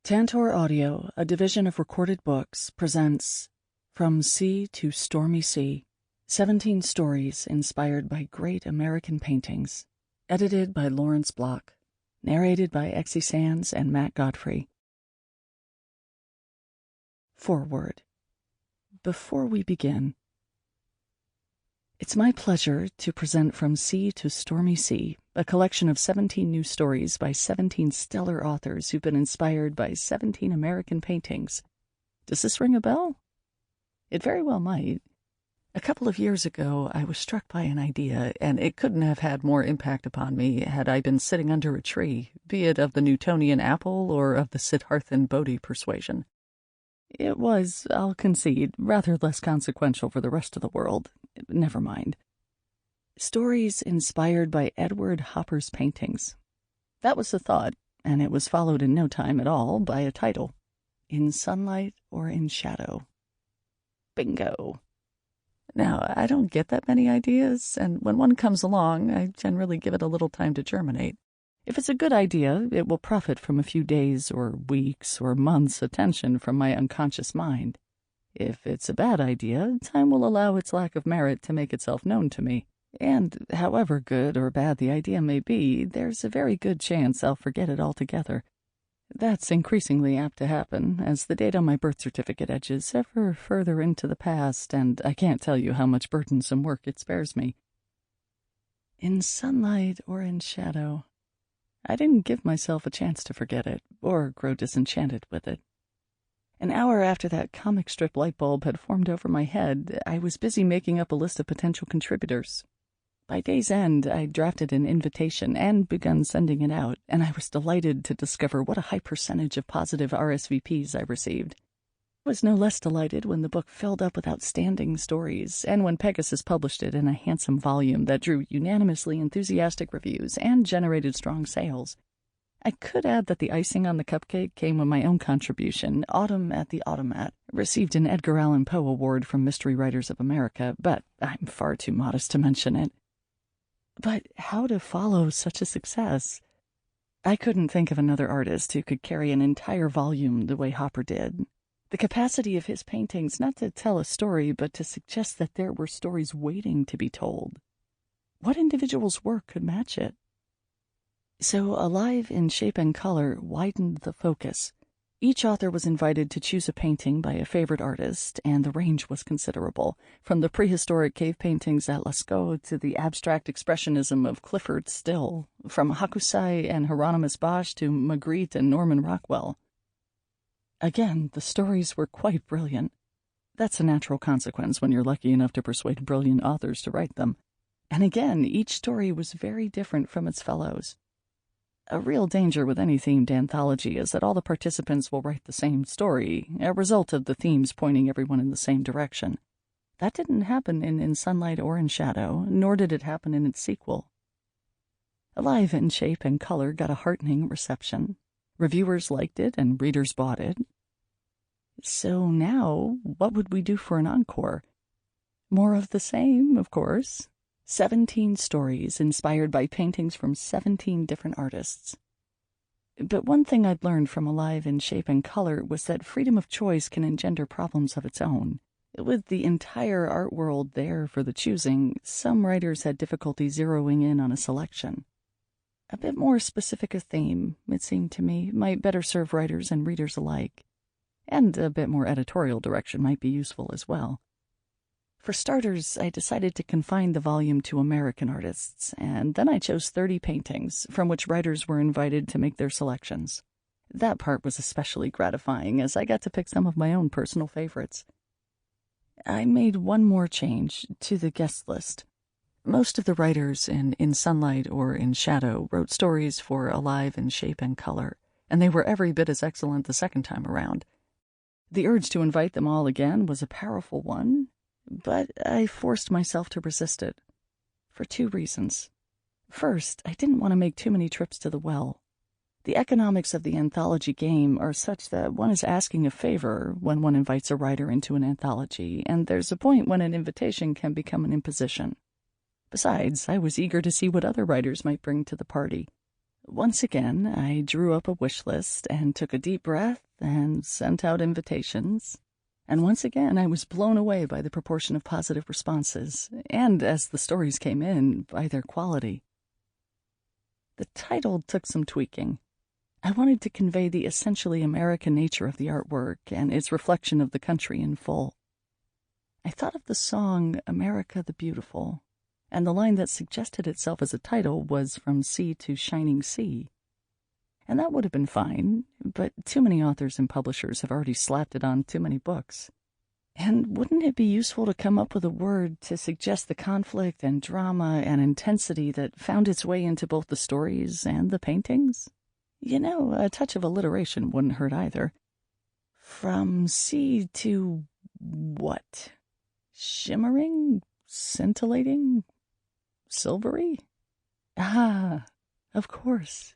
Tantor Audio, a division of Recorded Books, presents From Sea to Stormy Sea, 17 stories inspired by great American paintings, edited by Lawrence Block, narrated by Exie Sands and Matt Godfrey. Foreword. Before we begin, it's my pleasure to present From Sea to Stormy Sea, a collection of 17 new stories by 17 stellar authors who've been inspired by 17 American paintings. Does this ring a bell? It very well might. A couple of years ago, I was struck by an idea, and it couldn't have had more impact upon me had I been sitting under a tree, be it of the Newtonian apple or of the Siddharthan Bodhi persuasion. It was, I'll concede, rather less consequential for the rest of the world. Never mind. Stories inspired by Edward Hopper's paintings. That was the thought, and it was followed in no time at all by a title, In Sunlight or in Shadow. Bingo. Now, I don't get that many ideas, and when one comes along, I generally give it a little time to germinate. If it's a good idea, it will profit from a few days or weeks or months' attention from my unconscious mind. If it's a bad idea, time will allow its lack of merit to make itself known to me. And however good or bad the idea may be, there's a very good chance I'll forget it altogether. That's increasingly apt to happen as the date on my birth certificate edges ever further into the past, and I can't tell you how much burdensome work it spares me. In sunlight or in shadow, I didn't give myself a chance to forget it, or grow disenchanted with it. An hour after that comic strip light bulb had formed over my head, I was busy making up a list of potential contributors. By day's end, I drafted an invitation and begun sending it out, and I was delighted to discover what a high percentage of positive RSVPs I received. I was no less delighted when the book filled up with outstanding stories, and when Pegasus published it in a handsome volume that drew unanimously enthusiastic reviews and generated strong sales. I could add that the icing on the cupcake came with my own contribution. Autumn at the Automat received an Edgar Allan Poe Award from Mystery Writers of America, but I'm far too modest to mention it. But how to follow such a success? I couldn't think of another artist who could carry an entire volume the way Hopper did. The capacity of his paintings not to tell a story, but to suggest that there were stories waiting to be told. What individual's work could match it? So Alive in Shape and Color widened the focus. Each author was invited to choose a painting by a favorite artist, and the range was considerable, from the prehistoric cave paintings at Lascaux to the abstract expressionism of Clifford Still, from Hokusai and Hieronymus Bosch to Magritte and Norman Rockwell. Again, the stories were quite brilliant. That's a natural consequence when you're lucky enough to persuade brilliant authors to write them. And again, each story was very different from its fellows. A real danger with any themed anthology is that all the participants will write the same story, a result of the themes pointing everyone in the same direction. That didn't happen in Sunlight or in Shadow, nor did it happen in its sequel. Alive in Shape and Color got a heartening reception. Reviewers liked it and readers bought it. So now, what would we do for an encore? More of the same, of course. 17 stories inspired by paintings from 17 different artists. But one thing I'd learned from Alive in Shape and Color was that freedom of choice can engender problems of its own. With the entire art world there for the choosing, some writers had difficulty zeroing in on a selection. A bit more specific a theme, it seemed to me, might better serve writers and readers alike. And a bit more editorial direction might be useful as well. For starters, I decided to confine the volume to American artists, and then I chose 30 paintings, from which writers were invited to make their selections. That part was especially gratifying, as I got to pick some of my own personal favorites. I made one more change to the guest list. Most of the writers in Sunlight or in Shadow wrote stories for Alive in Shape and Color, and they were every bit as excellent the second time around. The urge to invite them all again was a powerful one, but I forced myself to resist it, for 2 reasons. First, I didn't want to make too many trips to the well. The economics of the anthology game are such that one is asking a favor when one invites a writer into an anthology, and there's a point when an invitation can become an imposition. Besides, I was eager to see what other writers might bring to the party. Once again, I drew up a wish list and took a deep breath and sent out invitations. And once again, I was blown away by the proportion of positive responses, and as the stories came in, by their quality. The title took some tweaking. I wanted to convey the essentially American nature of the artwork and its reflection of the country in full. I thought of the song America the Beautiful, and the line that suggested itself as a title was From Sea to Shining Sea. And that would have been fine, but too many authors and publishers have already slapped it on too many books. And wouldn't it be useful to come up with a word to suggest the conflict and drama and intensity that found its way into both the stories and the paintings? You know, a touch of alliteration wouldn't hurt either. From sea to what? Shimmering? Scintillating? Silvery? Ah, of course.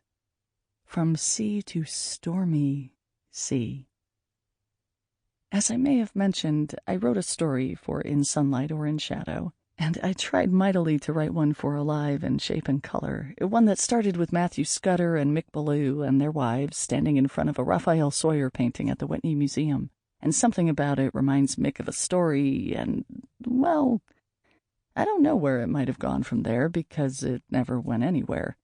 From sea to stormy sea. As I may have mentioned, I wrote a story for In Sunlight or in Shadow, and I tried mightily to write one for Alive in Shape and Color, one that started with Matthew Scudder and Mick Ballou and their wives standing in front of a Raphael Sawyer painting at the Whitney Museum, and something about it reminds Mick of a story, and, well, I don't know where it might have gone from there because it never went anywhere.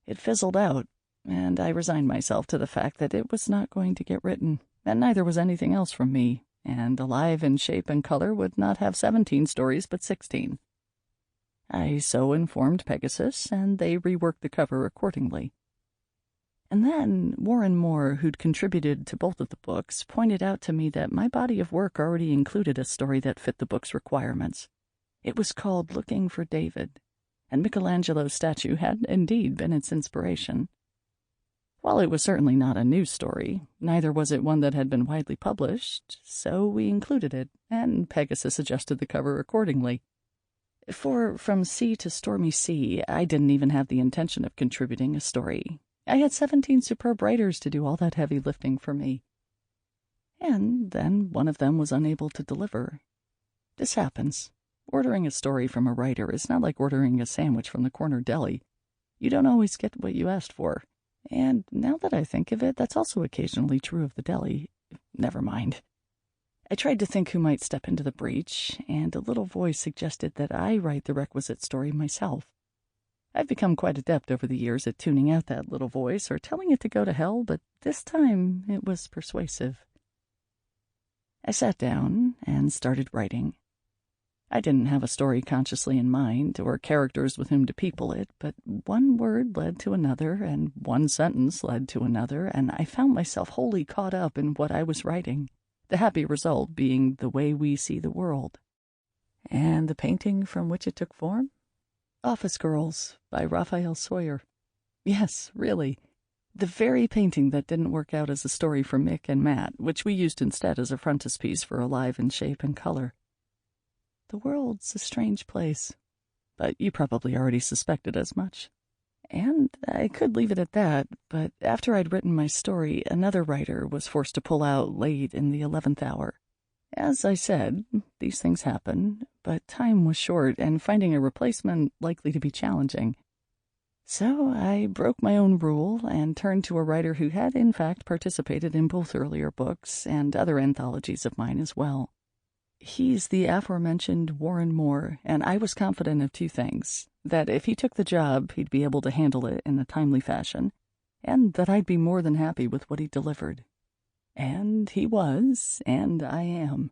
It fizzled out, and I resigned myself to the fact that it was not going to get written, and neither was anything else from me, and Alive in Shape and Color would not have 17 stories but 16. I so informed Pegasus, and they reworked the cover accordingly. And then Warren Moore, who'd contributed to both of the books, pointed out to me that my body of work already included a story that fit the book's requirements. It was called Looking for David, and Michelangelo's statue had indeed been its inspiration. While it was certainly not a new story, neither was it one that had been widely published, so we included it, and Pegasus adjusted the cover accordingly. For From Sea to Stormy Sea, I didn't even have the intention of contributing a story. I had 17 superb writers to do all that heavy lifting for me. And then one of them was unable to deliver. This happens. Ordering a story from a writer is not like ordering a sandwich from the corner deli. You don't always get what you asked for. And now that I think of it, that's also occasionally true of the deli. Never mind. I tried to think who might step into the breach, and a little voice suggested that I write the requisite story myself. I've become quite adept over the years at tuning out that little voice or telling it to go to hell, but this time it was persuasive. I sat down and started writing. I didn't have a story consciously in mind, or characters with whom to people it, but one word led to another, and one sentence led to another, and I found myself wholly caught up in what I was writing, the happy result being The Way We See the World. And the painting from which it took form? Office Girls by Raphael Sawyer. Yes, really. The very painting that didn't work out as a story for Mick and Matt, which we used instead as a frontispiece for Alive in Shape and Color. The world's a strange place, but you probably already suspected as much. And I could leave it at that, but after I'd written my story, another writer was forced to pull out late in the 11th hour. As I said, these things happen, but time was short and finding a replacement likely to be challenging. So I broke my own rule and turned to a writer who had in fact participated in both earlier books and other anthologies of mine as well. He's the aforementioned Warren Moore, and I was confident of two things: that if he took the job, he'd be able to handle it in a timely fashion, and that I'd be more than happy with what he delivered. And he was, and I am.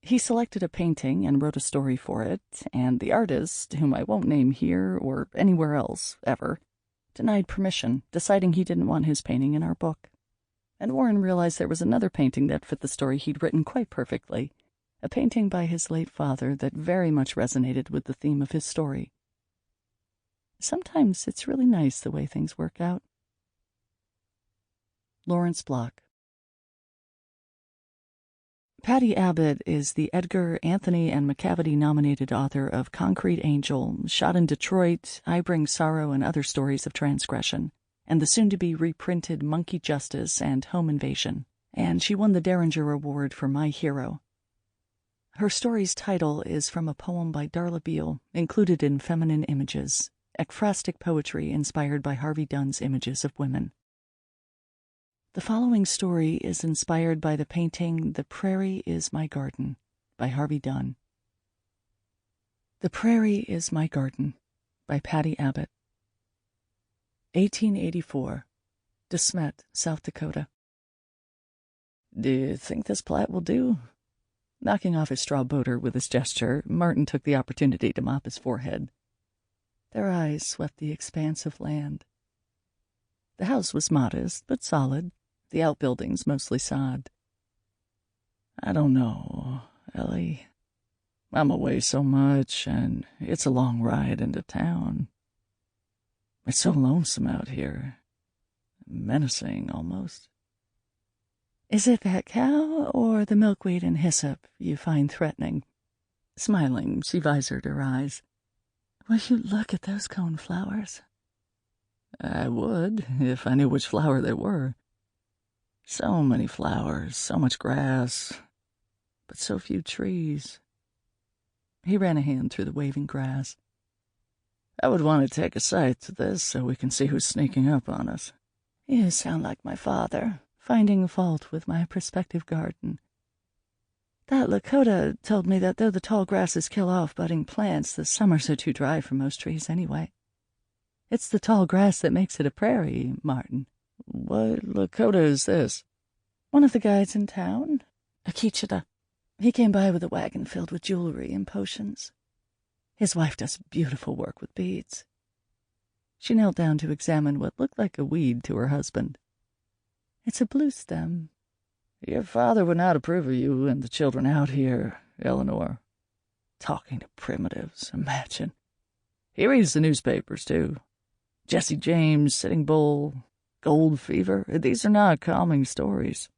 He selected a painting and wrote a story for it, and the artist, whom I won't name here or anywhere else, ever, denied permission, deciding he didn't want his painting in our book. And Warren realized there was another painting that fit the story he'd written quite perfectly, a painting by his late father that very much resonated with the theme of his story. Sometimes it's really nice the way things work out. Lawrence Block. Patty Abbott is the Edgar, Anthony, and McCavity-nominated author of Concrete Angel, Shot in Detroit, I Bring Sorrow and Other Stories of Transgression, and the soon-to-be reprinted Monkey Justice and Home Invasion, and she won the Derringer Award for My Hero. Her story's title is from a poem by Darla Beale, included in Feminine Images, ekphrastic poetry inspired by Harvey Dunn's images of women. The following story is inspired by the painting The Prairie is My Garden by Harvey Dunn. The Prairie is My Garden by Patty Abbott. 1884, De Smet, South Dakota. Do you think this plat will do? Knocking off his straw boater with his gesture, Martin took the opportunity to mop his forehead. Their eyes swept the expanse of land. The house was modest, but solid, the outbuildings mostly sod. I don't know, Ellie. I'm away so much, and it's a long ride into town. It's so lonesome out here. Menacing, almost. Is it that cow or the milkweed and hyssop you find threatening? Smiling, she visored her eyes. Will you look at those cone flowers? I would, if I knew which flower they were. So many flowers, so much grass, but so few trees. He ran a hand through the waving grass. I would want to take a sight to this so we can see who's sneaking up on us. You sound like my father, finding fault with my prospective garden. That Lakota told me that though the tall grasses kill off budding plants, the summers are too dry for most trees anyway. It's the tall grass that makes it a prairie, Martin. What Lakota is this? One of the guides in town, Akichita. He came by with a wagon filled with jewelry and potions. His wife does beautiful work with beads. She knelt down to examine what looked like a weed to her husband. It's a blue stem. Your father would not approve of you and the children out here, Eleanor. Talking to primitives, imagine. He reads the newspapers, too. Jesse James, Sitting Bull, Gold Fever. These are not calming stories.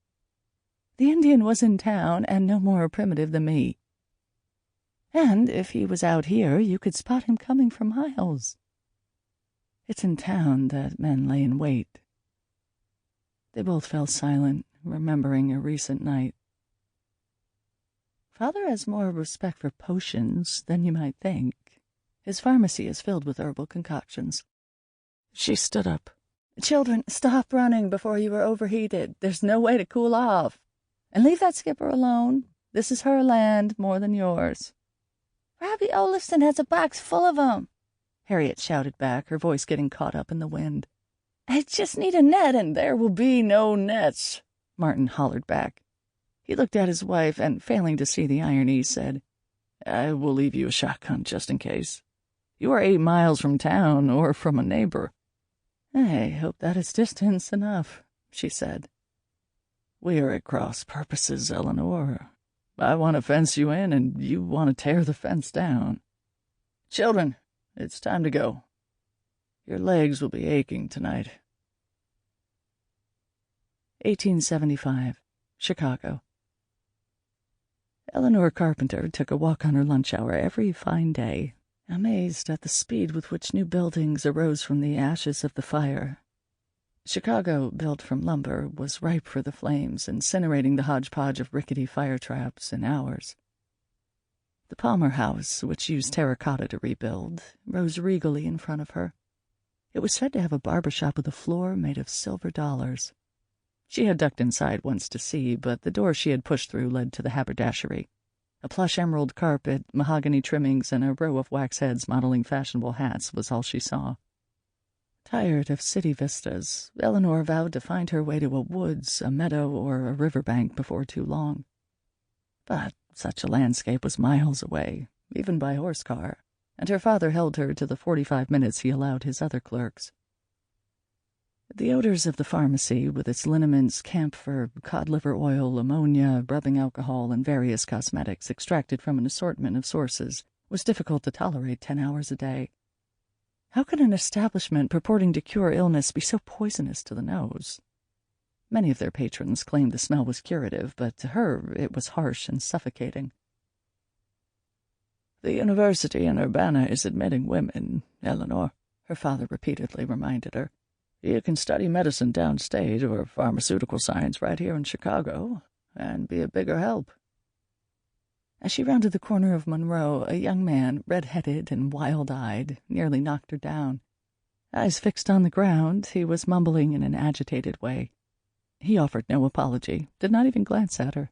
The Indian was in town and no more primitive than me. And if he was out here, you could spot him coming for miles. It's in town that men lay in wait. They both fell silent, remembering a recent night. Father has more respect for potions than you might think. His pharmacy is filled with herbal concoctions. She stood up. Children, stop running before you are overheated. There's no way to cool off. And leave that skipper alone. This is her land more than yours. Robbie Olafson has a box full of 'em, Harriet shouted back, her voice getting caught up in the wind. I just need a net, and there will be no nets, Martin hollered back. He looked at his wife, and failing to see the irony, said, I will leave you a shotgun just in case. You are 8 miles from town or from a neighbor. I hope that is distance enough, she said. We are at cross purposes, Eleanor. I want to fence you in, and you want to tear the fence down. Children, it's time to go. Your legs will be aching tonight. 1875, Chicago. Eleanor Carpenter took a walk on her lunch hour every fine day, amazed at the speed with which new buildings arose from the ashes of the fire. Chicago, built from lumber, was ripe for the flames, incinerating the hodgepodge of rickety fire traps in hours. The Palmer House, which used terracotta to rebuild, rose regally in front of her. It was said to have a barber shop with a floor made of silver dollars. She had ducked inside once to see, but the door she had pushed through led to the haberdashery. A plush emerald carpet, mahogany trimmings, and a row of wax heads modeling fashionable hats was all she saw. Tired of city vistas, Eleanor vowed to find her way to a woods, a meadow, or a riverbank before too long. But such a landscape was miles away, even by horse car, and her father held her to the 45 minutes he allowed his other clerks. The odors of the pharmacy, with its liniments, camphor, cod liver oil, ammonia, rubbing alcohol, and various cosmetics extracted from an assortment of sources, was difficult to tolerate 10 hours a day. How could an establishment purporting to cure illness be so poisonous to the nose? Many of their patrons claimed the smell was curative, but to her it was harsh and suffocating. The university in Urbana is admitting women, Eleanor, her father repeatedly reminded her. You can study medicine downstate or pharmaceutical science right here in Chicago and be a bigger help. As she rounded the corner of Monroe, a young man, red-headed and wild-eyed, nearly knocked her down. Eyes fixed on the ground, he was mumbling in an agitated way. He offered no apology, did not even glance at her.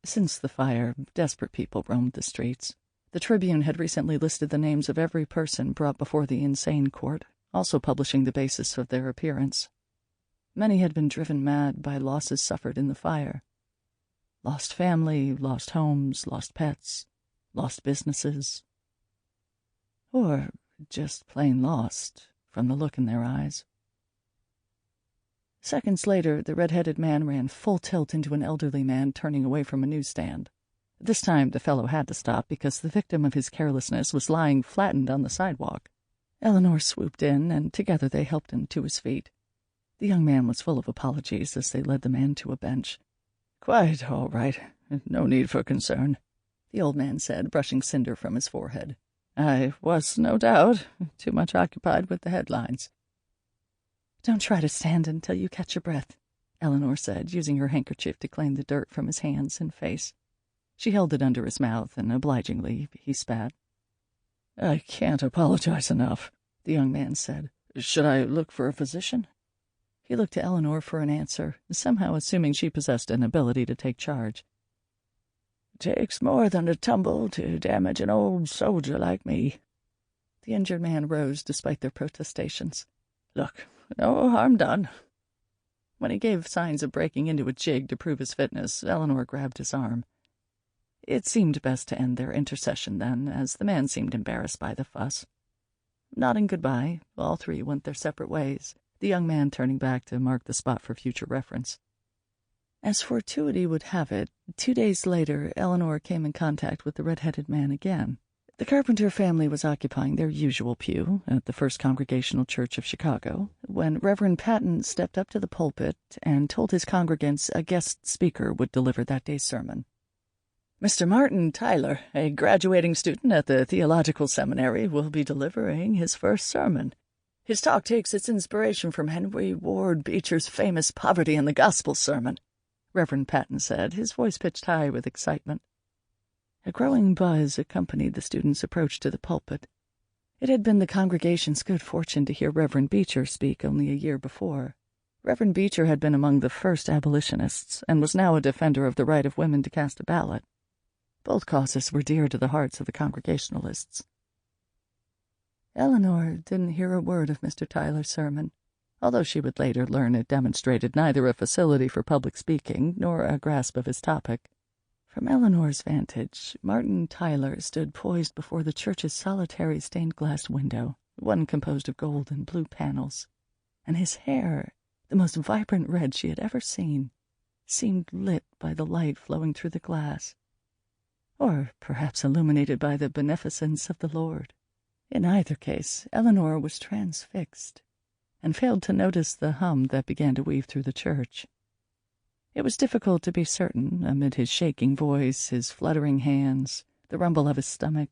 Since the fire, desperate people roamed the streets. The Tribune had recently listed the names of every person brought before the insane court, also publishing the basis of their appearance. Many had been driven mad by losses suffered in the fire. Lost family, lost homes, lost pets, lost businesses. Or just plain lost, from the look in their eyes. Seconds later, the red-headed man ran full tilt into an elderly man turning away from a newsstand. This time the fellow had to stop because the victim of his carelessness was lying flattened on the sidewalk. Eleanor swooped in, and together they helped him to his feet. The young man was full of apologies as they led the man to a bench. "Quite all right. No need for concern," the old man said, brushing cinder from his forehead. "I was, no doubt, too much occupied with the headlines." "Don't try to stand until you catch your breath," Eleanor said, using her handkerchief to clean the dirt from his hands and face. She held it under his mouth, and obligingly he spat. "I can't apologize enough," the young man said. "Should I look for a physician?" He looked to Eleanor for an answer, somehow assuming she possessed an ability to take charge. "Takes more than a tumble to damage an old soldier like me." The injured man rose despite their protestations. "Look, no harm done." When he gave signs of breaking into a jig to prove his fitness, Eleanor grabbed his arm. It seemed best to end their intercession then, as the man seemed embarrassed by the fuss. Nodding goodbye, all three went their separate ways, the young man turning back to mark the spot for future reference. As fortuity would have it, 2 days later, Eleanor came in contact with the red-headed man again. The Carpenter family was occupying their usual pew at the First Congregational Church of Chicago when Reverend Patton stepped up to the pulpit and told his congregants a guest speaker would deliver that day's sermon. Mr. Martin Tyler, a graduating student at the Theological Seminary, will be delivering his first sermon. His talk takes its inspiration from Henry Ward Beecher's famous Poverty in the Gospel sermon, Reverend Patton said, his voice pitched high with excitement. A growing buzz accompanied the student's approach to the pulpit. It had been the congregation's good fortune to hear Reverend Beecher speak only a year before. Reverend Beecher had been among the first abolitionists and was now a defender of the right of women to cast a ballot. Both causes were dear to the hearts of the Congregationalists. Eleanor didn't hear a word of Mr. Tyler's sermon, although she would later learn it demonstrated neither a facility for public speaking nor a grasp of his topic. From Eleanor's vantage, Martin Tyler stood poised before the church's solitary stained-glass window, one composed of gold and blue panels, and his hair, the most vibrant red she had ever seen, seemed lit by the light flowing through the glass, or perhaps illuminated by the beneficence of the Lord. In either case, Eleanor was transfixed, and failed to notice the hum that began to weave through the church. It was difficult to be certain, amid his shaking voice, his fluttering hands, the rumble of his stomach,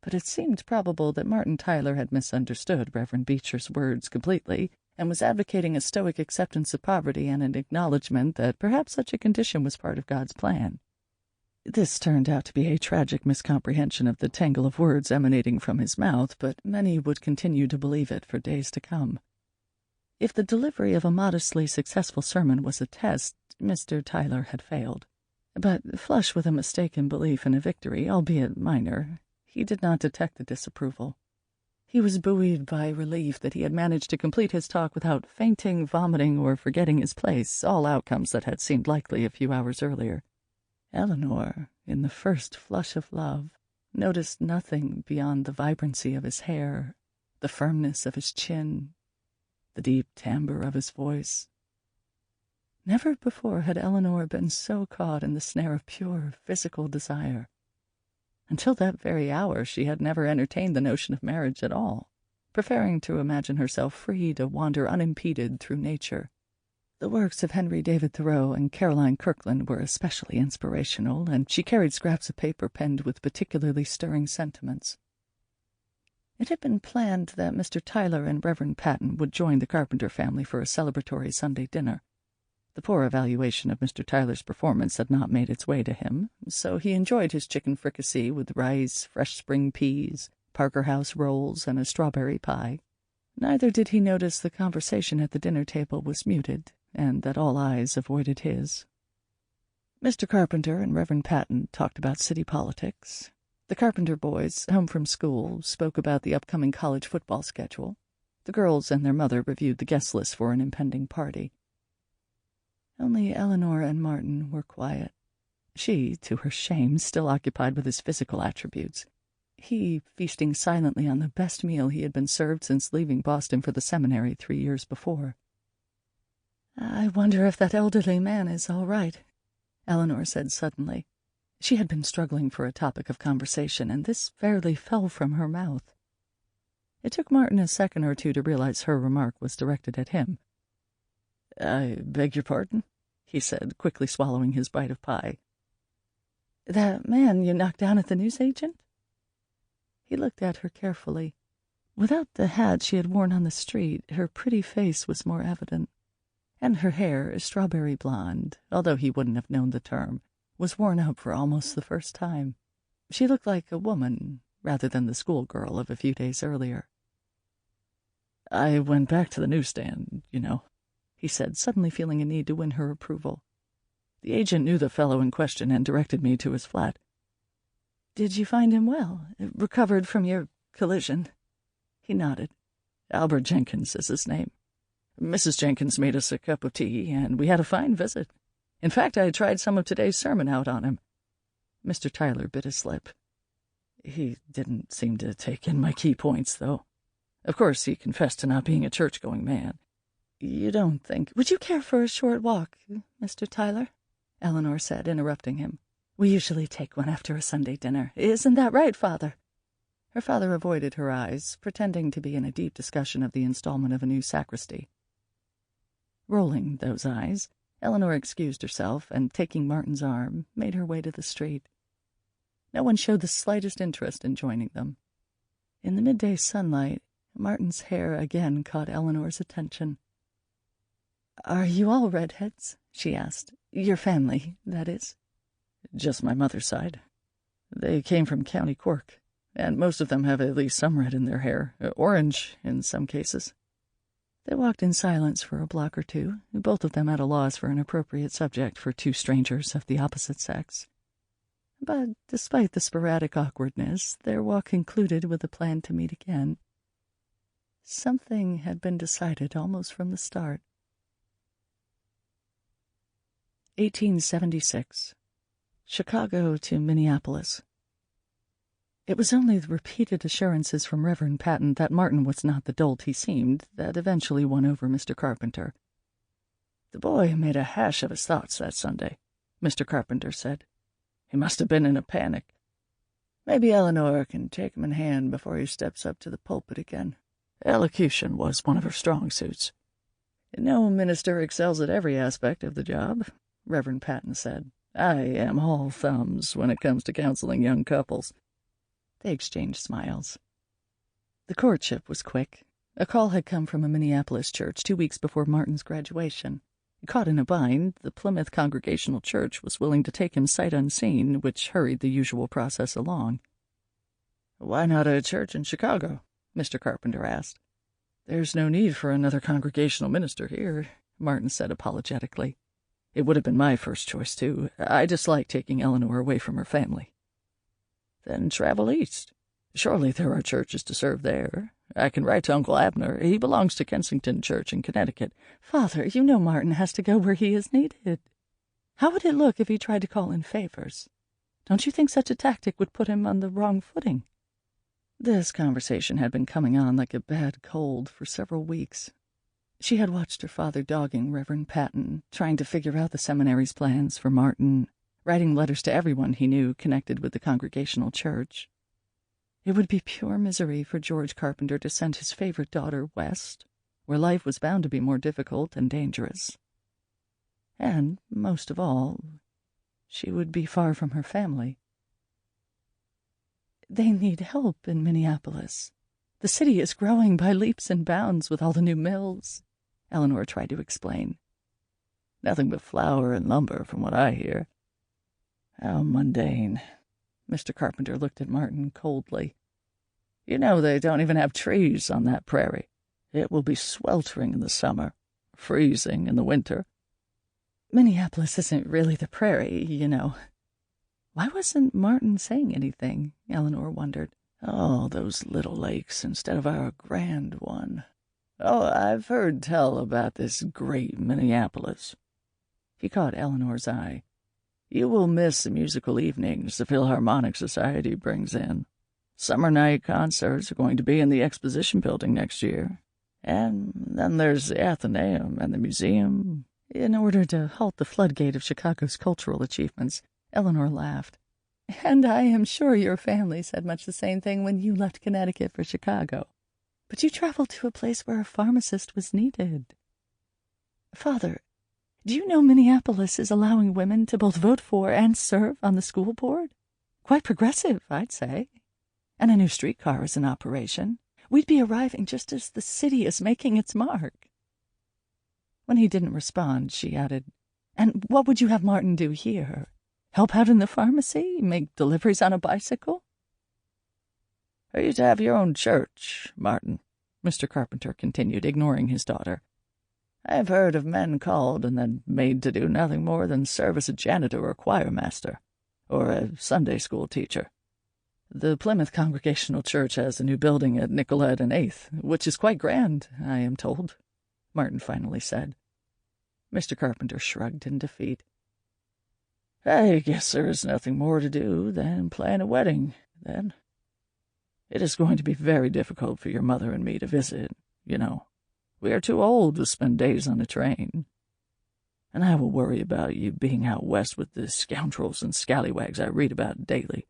but it seemed probable that Martin Tyler had misunderstood Reverend Beecher's words completely, and was advocating a stoic acceptance of poverty and an acknowledgment that perhaps such a condition was part of God's plan. This turned out to be a tragic miscomprehension of the tangle of words emanating from his mouth, but many would continue to believe it for days to come. If the delivery of a modestly successful sermon was a test, Mr. Tyler had failed. But, flush with a mistaken belief in a victory, albeit minor, he did not detect the disapproval. He was buoyed by relief that he had managed to complete his talk without fainting, vomiting, or forgetting his place, all outcomes that had seemed likely a few hours earlier. Eleanor, in the first flush of love, noticed nothing beyond the vibrancy of his hair, the firmness of his chin, the deep timbre of his voice. Never before had Eleanor been so caught in the snare of pure physical desire. Until that very hour she had never entertained the notion of marriage at all, preferring to imagine herself free to wander unimpeded through nature. The works of Henry David Thoreau and Caroline Kirkland were especially inspirational, and she carried scraps of paper penned with particularly stirring sentiments. It had been planned that Mr. Tyler and Reverend Patton would join the Carpenter family for a celebratory Sunday dinner. The poor evaluation of Mr. Tyler's performance had not made its way to him, so he enjoyed his chicken fricassee with rice, fresh spring peas, Parker House rolls, and a strawberry pie. Neither did he notice the conversation at the dinner table was muted, and that all eyes avoided his. Mr. Carpenter and Reverend Patton talked about city politics. The Carpenter boys, home from school, spoke about the upcoming college football schedule. The girls and their mother reviewed the guest list for an impending party. Only Eleanor and Martin were quiet. She, to her shame, still occupied with his physical attributes. He feasting silently on the best meal he had been served since leaving Boston for the seminary 3 years before. "I wonder if that elderly man is all right," Eleanor said suddenly. She had been struggling for a topic of conversation, and this fairly fell from her mouth. It took Martin a second or two to realize her remark was directed at him. "I beg your pardon?" he said, quickly swallowing his bite of pie. "That man you knocked down at the newsagent?" He looked at her carefully. Without the hat she had worn on the street, her pretty face was more evident, and her hair, strawberry blonde, although he wouldn't have known the term, was worn up for almost the first time. She looked like a woman, rather than the schoolgirl of a few days earlier. "I went back to the newsstand, you know," he said, suddenly feeling a need to win her approval. "The agent knew the fellow in question and directed me to his flat." "Did you find him well? Recovered from your collision?" He nodded. "Albert Jenkins is his name. Mrs. Jenkins made us a cup of tea, and we had a fine visit. In fact, I tried some of today's sermon out on him." Mr. Tyler bit his lip. "He didn't seem to take in my key points, though. Of course, he confessed to not being a church-going man. You don't think—" "Would you care for a short walk, Mr. Tyler?" Eleanor said, interrupting him. "We usually take one after a Sunday dinner. Isn't that right, Father?" Her father avoided her eyes, pretending to be in a deep discussion of the installment of a new sacristy. Rolling those eyes, Eleanor excused herself, and, taking Martin's arm, made her way to the street. No one showed the slightest interest in joining them. In the midday sunlight, Martin's hair again caught Eleanor's attention. "Are you all redheads?" she asked. "Your family, that is." "Just my mother's side. They came from County Cork, and most of them have at least some red in their hair, orange in some cases." They walked in silence for a block or two, both of them at a loss for an appropriate subject for two strangers of the opposite sex. But despite the sporadic awkwardness, their walk concluded with a plan to meet again. Something had been decided almost from the start. 1876. Chicago to Minneapolis. It was only the repeated assurances from Reverend Patton that Martin was not the dolt he seemed that eventually won over Mr. Carpenter. "The boy made a hash of his thoughts that Sunday," Mr. Carpenter said. "He must have been in a panic. Maybe Eleanor can take him in hand before he steps up to the pulpit again. Elocution was one of her strong suits." "No minister excels at every aspect of the job," Reverend Patton said. "I am all thumbs when it comes to counseling young couples." They exchanged smiles. The courtship was quick. A call had come from a Minneapolis church 2 weeks before Martin's graduation. Caught in a bind, the Plymouth Congregational Church was willing to take him sight unseen, which hurried the usual process along. "Why not a church in Chicago?" Mr. Carpenter asked. "There's no need for another congregational minister here," Martin said apologetically. "It would have been my first choice, too. I dislike taking Eleanor away from her family." "Then travel east. Surely there are churches to serve there. I can write to Uncle Abner. He belongs to Kensington Church in Connecticut." "Father, you know Martin has to go where he is needed. How would it look if he tried to call in favors? Don't you think such a tactic would put him on the wrong footing?" This conversation had been coming on like a bad cold for several weeks. She had watched her father dogging Reverend Patton, trying to figure out the seminary's plans for Martin, writing letters to everyone he knew connected with the Congregational Church. It would be pure misery for George Carpenter to send his favorite daughter west, where life was bound to be more difficult and dangerous. And, most of all, she would be far from her family. "They need help in Minneapolis. The city is growing by leaps and bounds with all the new mills," Eleanor tried to explain. Nothing but flour and lumber, from what I hear." "How mundane." Mr. Carpenter looked at Martin coldly. "You know they don't even have trees on that prairie. It will be sweltering in the summer, freezing in the winter." "Minneapolis isn't really the prairie, you know." Why wasn't Martin saying anything? Eleanor wondered. "Oh, those little lakes instead of our grand one. Oh, I've heard tell about this great Minneapolis." He caught Eleanor's eye. "You will miss the musical evenings the Philharmonic Society brings in. Summer night concerts are going to be in the Exposition Building next year. And then there's the Athenaeum and the museum." In order to halt the floodgate of Chicago's cultural achievements, Eleanor laughed. "And I am sure your family said much the same thing when you left Connecticut for Chicago. But you traveled to a place where a pharmacist was needed." "Father, do you know Minneapolis is allowing women to both vote for and serve on the school board? Quite progressive, I'd say. And a new streetcar is in operation. We'd be arriving just as the city is making its mark." When he didn't respond, she added, "And what would you have Martin do here? Help out in the pharmacy? Make deliveries on a bicycle?" "Are you to have your own church, Martin?" Mr. Carpenter continued, ignoring his daughter. "I have heard of men called and then made to do nothing more than serve as a janitor or choir master, or a Sunday school teacher." "The Plymouth Congregational Church has a new building at Nicollet and 8th, which is quite grand, I am told," Martin finally said. Mr. Carpenter shrugged in defeat. "I guess there is nothing more to do than plan a wedding, then. It is going to be very difficult for your mother and me to visit, you know. We are too old to spend days on a train. And I will worry about you being out west with the scoundrels and scallywags I read about daily."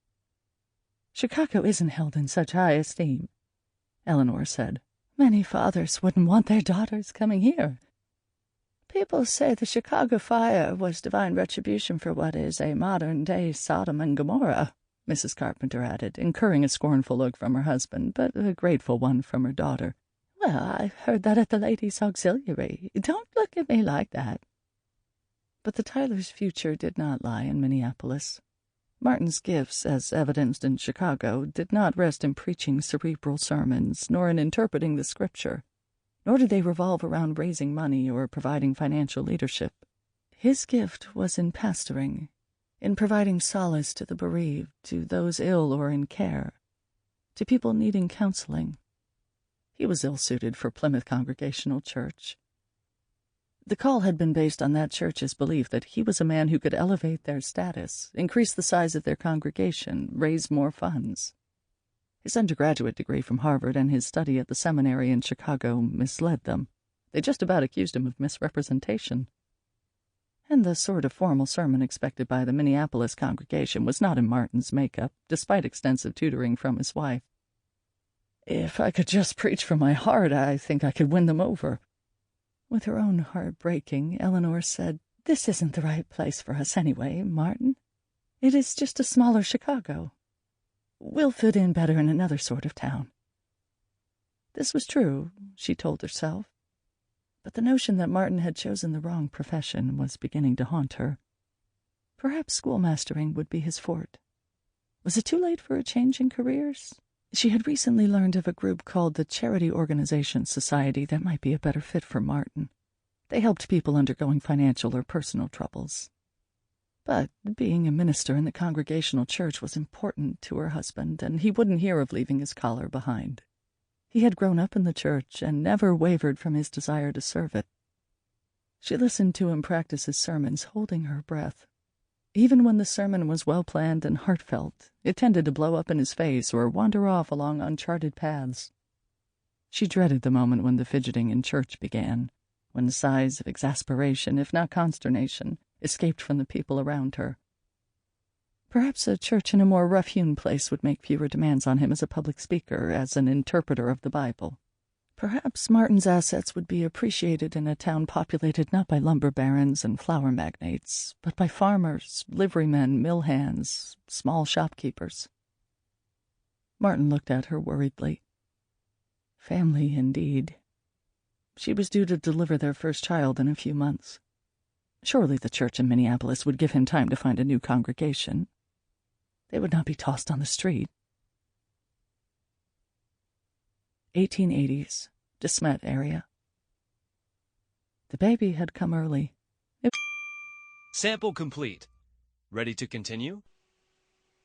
"Chicago isn't held in such high esteem," Eleanor said. "Many fathers wouldn't want their daughters coming here." "People say the Chicago fire was divine retribution for what is a modern-day Sodom and Gomorrah," Mrs. Carpenter added, incurring a scornful look from her husband, but a grateful one from her daughter. "Well, I've heard that at the Ladies' Auxiliary. Don't look at me like that." But the Tylers' future did not lie in Minneapolis. Martin's gifts, as evidenced in Chicago, did not rest in preaching cerebral sermons, nor in interpreting the scripture, nor did they revolve around raising money or providing financial leadership. His gift was in pastoring, in providing solace to the bereaved, to those ill or in care, to people needing counseling. He was ill-suited for Plymouth Congregational Church. The call had been based on that church's belief that he was a man who could elevate their status, increase the size of their congregation, raise more funds. His undergraduate degree from Harvard and his study at the seminary in Chicago misled them. They just about accused him of misrepresentation. And the sort of formal sermon expected by the Minneapolis congregation was not in Martin's makeup, despite extensive tutoring from his wife. "If I could just preach from my heart, I think I could win them over." With her own heart breaking, Eleanor said, "This isn't the right place for us anyway, Martin. It is just a smaller Chicago. We'll fit in better in another sort of town." This was true, she told herself, but the notion that Martin had chosen the wrong profession was beginning to haunt her. Perhaps schoolmastering would be his forte. Was it too late for a change in careers? She had recently learned of a group called the Charity Organization Society that might be a better fit for Martin. They helped people undergoing financial or personal troubles. But being a minister in the Congregational Church was important to her husband, and he wouldn't hear of leaving his collar behind. He had grown up in the church and never wavered from his desire to serve it. She listened to him practice his sermons, holding her breath. Even when the sermon was well-planned and heartfelt, it tended to blow up in his face or wander off along uncharted paths. She dreaded the moment when the fidgeting in church began, when sighs of exasperation, if not consternation, escaped from the people around her. Perhaps a church in a more rough-hewn place would make fewer demands on him as a public speaker, as an interpreter of the Bible. Perhaps Martin's assets would be appreciated in a town populated not by lumber barons and flour magnates, but by farmers, liverymen, mill hands, small shopkeepers. Martin looked at her worriedly. Family, indeed. She was due to deliver their first child in a few months. Surely the church in Minneapolis would give him time to find a new congregation. They would not be tossed on the street. 1880s, De Smet area. The baby had come early. Sample complete. Ready to continue?